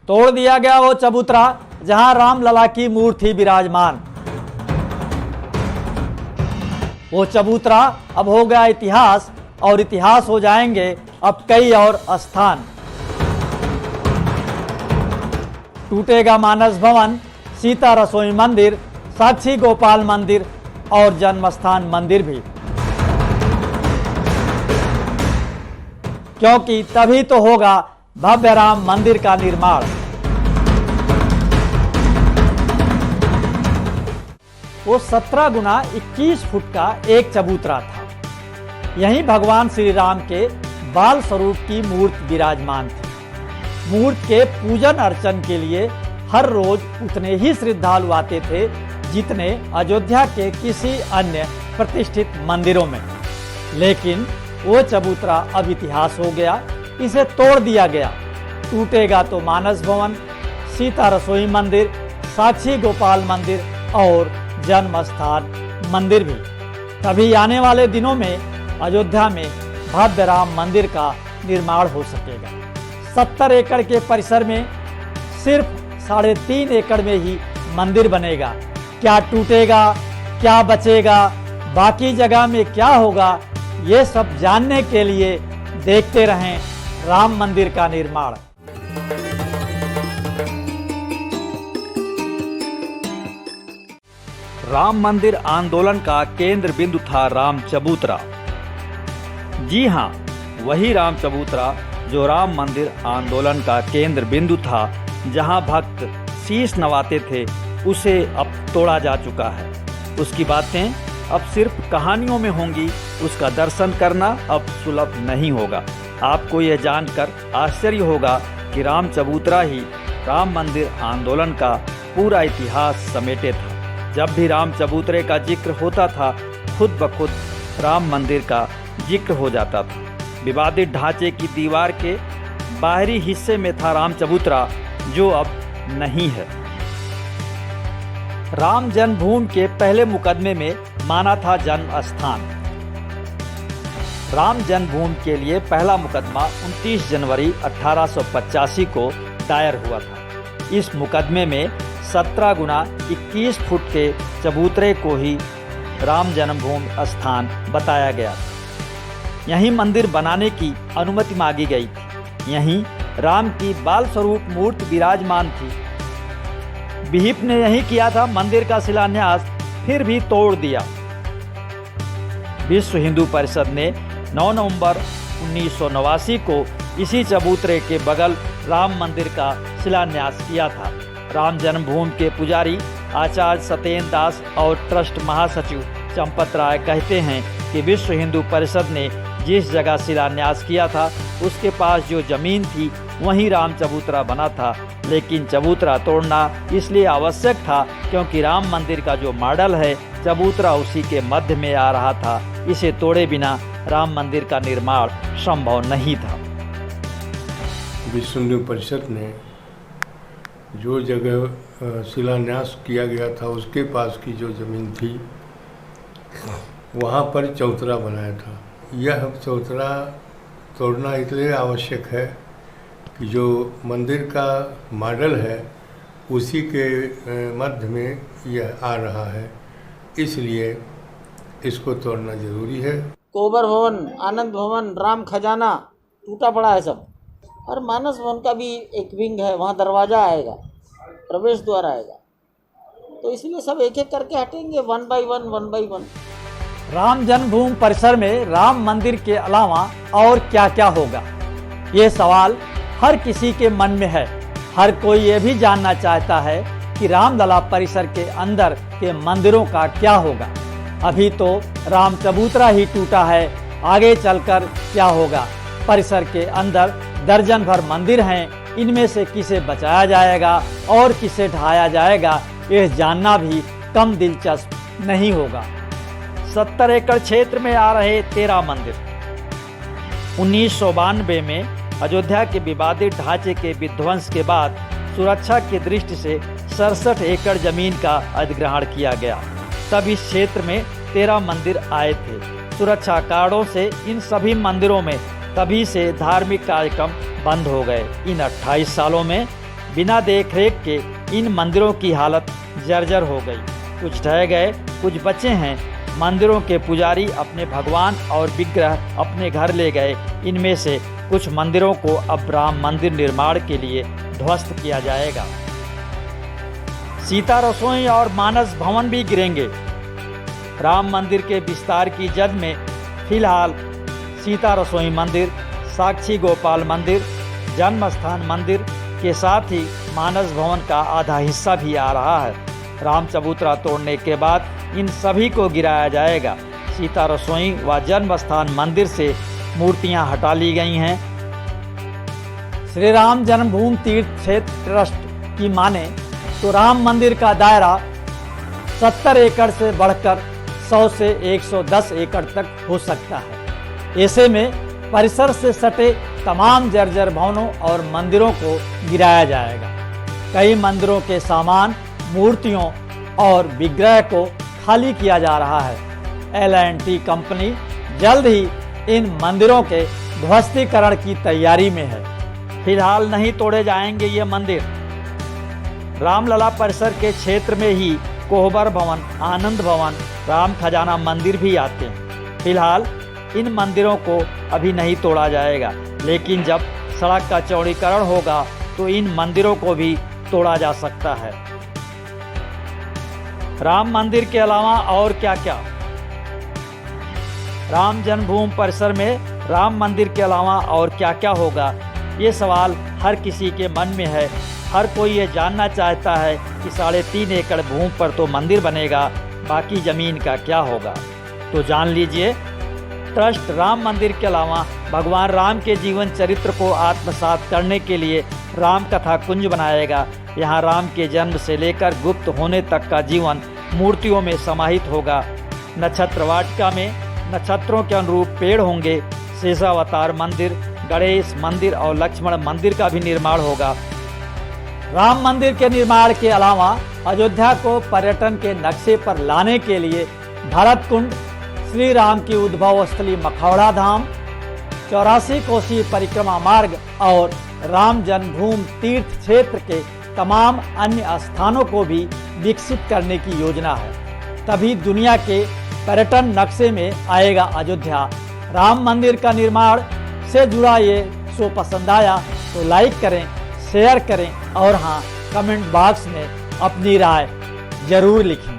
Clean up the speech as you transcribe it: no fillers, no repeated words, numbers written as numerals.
तोड़ दिया गया वो चबूतरा जहां रामलला की मूर्ति विराजमान। वो चबूतरा अब हो गया इतिहास, और इतिहास हो जाएंगे अब कई और स्थान। टूटेगा मानस भवन, सीता रसोई मंदिर, साक्षी गोपाल मंदिर और जन्मस्थान मंदिर भी, क्योंकि तभी तो होगा भव्य राम मंदिर का निर्माण। वो 17 गुना 21 फुट का एक चबूतरा था। यहीं भगवान श्री राम के बाल स्वरूप की मूर्ति विराजमान थी। मूर्ति के पूजन अर्चन के लिए हर रोज उतने ही श्रद्धालु आते थे जितने अयोध्या के किसी अन्य प्रतिष्ठित मंदिरों में। लेकिन वो चबूतरा अब इतिहास हो गया, इसे तोड़ दिया गया। टूटेगा तो मानस भवन, सीता रसोई मंदिर, साक्षी गोपाल मंदिर और जन्मस्थान मंदिर भी। तभी आने वाले दिनों में अयोध्या में भव्य राम मंदिर का निर्माण हो सकेगा। 70 एकड़ के परिसर में सिर्फ 3.5 एकड़ में ही मंदिर बनेगा। क्या टूटेगा, क्या बचेगा, बाकी जगह में क्या होगा, ये सब जानने के लिए देखते रहें राम मंदिर का निर्माण। राम मंदिर आंदोलन का केंद्र बिंदु था राम चबूतरा। जी हाँ, वही राम चबूतरा जो राम मंदिर आंदोलन का केंद्र बिंदु था, जहां भक्त शीश नवाते थे, उसे अब तोड़ा जा चुका है। उसकी बातें अब सिर्फ कहानियों में होंगी, उसका दर्शन करना अब सुलभ नहीं होगा। आपको यह जानकर आश्चर्य होगा कि राम चबूतरा ही राम मंदिर आंदोलन का पूरा इतिहास समेटे था। जब भी राम चबूतरे का जिक्र होता था, खुद ब खुद राम मंदिर का जिक्र हो जाता था। विवादित ढांचे की दीवार के बाहरी हिस्से में था राम चबूतरा, जो अब नहीं है। राम जन्मभूमि के पहले मुकदमे में माना था जन्म स्थान। राम जन्मभूमि के लिए पहला मुकदमा 29 जनवरी 1885 को दायर हुआ था। इस मुकदमे में 17 गुना 21 फुट के चबूतरे को ही राम जन्मभूमि स्थान बताया गया था। यहीं मंदिर बनाने की अनुमति मांगी गई थी। यहीं राम की बाल स्वरूप मूर्ति विराजमान थी। विहिप ने यही किया था मंदिर का शिलान्यास, फिर भी तोड़ दिया। विश्व हिंदू परिषद ने 9 नवंबर 1989 को इसी चबूतरे के बगल राम मंदिर का शिलान्यास किया था। राम जन्मभूमि के पुजारी आचार्य सत्येंद्र दास और ट्रस्ट महासचिव चंपत राय कहते हैं कि विश्व हिंदू परिषद ने जिस जगह शिलान्यास किया था, उसके पास जो जमीन थी वहीं राम चबूतरा बना था। लेकिन चबूतरा तोड़ना इसलिए आवश्यक था क्योंकि राम मंदिर का जो मॉडल है, चबूतरा उसी के मध्य में आ रहा था। इसे तोड़े बिना राम मंदिर का निर्माण संभव नहीं था। विश्व हिंदू परिषद ने जो जगह शिलान्यास किया गया था, उसके पास की जो जमीन थी, वहाँ पर चबूतरा बनाया था। यह चबूतरा तोड़ना इसलिए आवश्यक है कि जो मंदिर का मॉडल है, उसी के मध्य में यह आ रहा है, इसलिए इसको तोड़ना जरूरी है। कोबर भवन, आनंद भवन, राम खजाना टूटा पड़ा है सब। और मानस भवन का भी एक विंग है, वहाँ दरवाज़ा आएगा, प्रवेश द्वार आएगा। तो इसलिए सब एक एक करके हटेंगे, 1 बाई 1। राम जन्मभूमि परिसर में राम मंदिर के अलावा और क्या क्या होगा, ये सवाल हर किसी के मन में है। हर कोई ये भी जानना चाहता है कि रामलला परिसर के अंदर के मंदिरों का क्या होगा। अभी तो राम चबूतरा ही टूटा है, आगे चलकर क्या होगा। परिसर के अंदर दर्जन भर मंदिर हैं, इनमें से किसे बचाया जाएगा और किसे ढाया जाएगा, यह जानना भी कम दिलचस्प नहीं होगा। 70 एकड़ क्षेत्र में आ रहे 13 मंदिर। 1992 में अयोध्या के विवादित ढांचे के विध्वंस के बाद सुरक्षा की दृष्टि से 67 एकड़ जमीन का अधिग्रहण किया गया। तब इस क्षेत्र में 13 मंदिर आए थे। सुरक्षा कारणों से इन सभी मंदिरों में तभी से धार्मिक कार्यक्रम बंद हो गए। इन 28 सालों में बिना देखरेख के इन मंदिरों की हालत जर्जर हो गई। कुछ ढह गए, कुछ बचे हैं। मंदिरों के पुजारी अपने भगवान और विग्रह अपने घर ले गए। इनमें से कुछ मंदिरों को अब राम मंदिर निर्माण के लिए ध्वस्त किया जाएगा। सीता रसोई और मानस भवन भी गिरेंगे। राम मंदिर के विस्तार की जद में फिलहाल सीता रसोई मंदिर, साक्षी गोपाल मंदिर, जन्म स्थान मंदिर के साथ ही मानस भवन का आधा हिस्सा भी आ रहा है। राम चबूतरा तोड़ने के बाद इन सभी को गिराया जाएगा। सीता रसोई व जन्म स्थान मंदिर से मूर्तियां हटा ली गई हैं। श्री राम जन्मभूमि तीर्थ क्षेत्र ट्रस्ट की माने तो राम मंदिर का दायरा 70 एकड़ से बढ़कर 100 से 110 एकड़ तक हो सकता है। ऐसे में परिसर से सटे तमाम जर्जर भवनों और मंदिरों को गिराया जाएगा। कई मंदिरों के सामान, मूर्तियों और विग्रह को खाली किया जा रहा है। L&T कंपनी जल्द ही इन मंदिरों के ध्वस्तीकरण की तैयारी में है। फिलहाल नहीं तोड़े जाएंगे ये मंदिर। रामलला परिसर के क्षेत्र में ही कोहबर भवन, आनंद भवन, राम खजाना मंदिर भी आते हैं। फिलहाल इन मंदिरों को अभी नहीं तोड़ा जाएगा, लेकिन जब सड़क का चौड़ीकरण होगा तो इन मंदिरों को भी तोड़ा जा सकता है। राम मंदिर के अलावा और क्या क्या? राम जन्मभूमि परिसर में राम मंदिर के अलावा और क्या क्या होगा, ये सवाल हर किसी के मन में है। हर कोई ये जानना चाहता है कि 3.5 एकड़ भूमि पर तो मंदिर बनेगा, बाकी ज़मीन का क्या होगा। तो जान लीजिए, ट्रस्ट राम मंदिर के अलावा भगवान राम के जीवन चरित्र को आत्मसात करने के लिए राम कथा कुंज बनाएगा। यहाँ राम के जन्म से लेकर गुप्त होने तक का जीवन मूर्तियों में समाहित होगा। नक्षत्र वाटिका में नक्षत्रों के अनुरूप पेड़ होंगे। शेषावतार मंदिर, गणेश मंदिर और लक्ष्मण मंदिर का भी निर्माण होगा। राम मंदिर के निर्माण के अलावा अयोध्या को पर्यटन के नक्शे पर लाने के लिए भरत कुंड, श्री राम की उद्भव स्थली मखौड़ा धाम, 84 कोसी परिक्रमा मार्ग और राम जन्मभूमि तीर्थ क्षेत्र के तमाम अन्य स्थानों को भी विकसित करने की योजना है। तभी दुनिया के पर्यटन नक्शे में आएगा अयोध्या। राम मंदिर का निर्माण से जुड़ा ये शो पसंद आया तो लाइक करें, शेयर करें और हाँ, कमेंट बॉक्स में अपनी राय जरूर लिखें।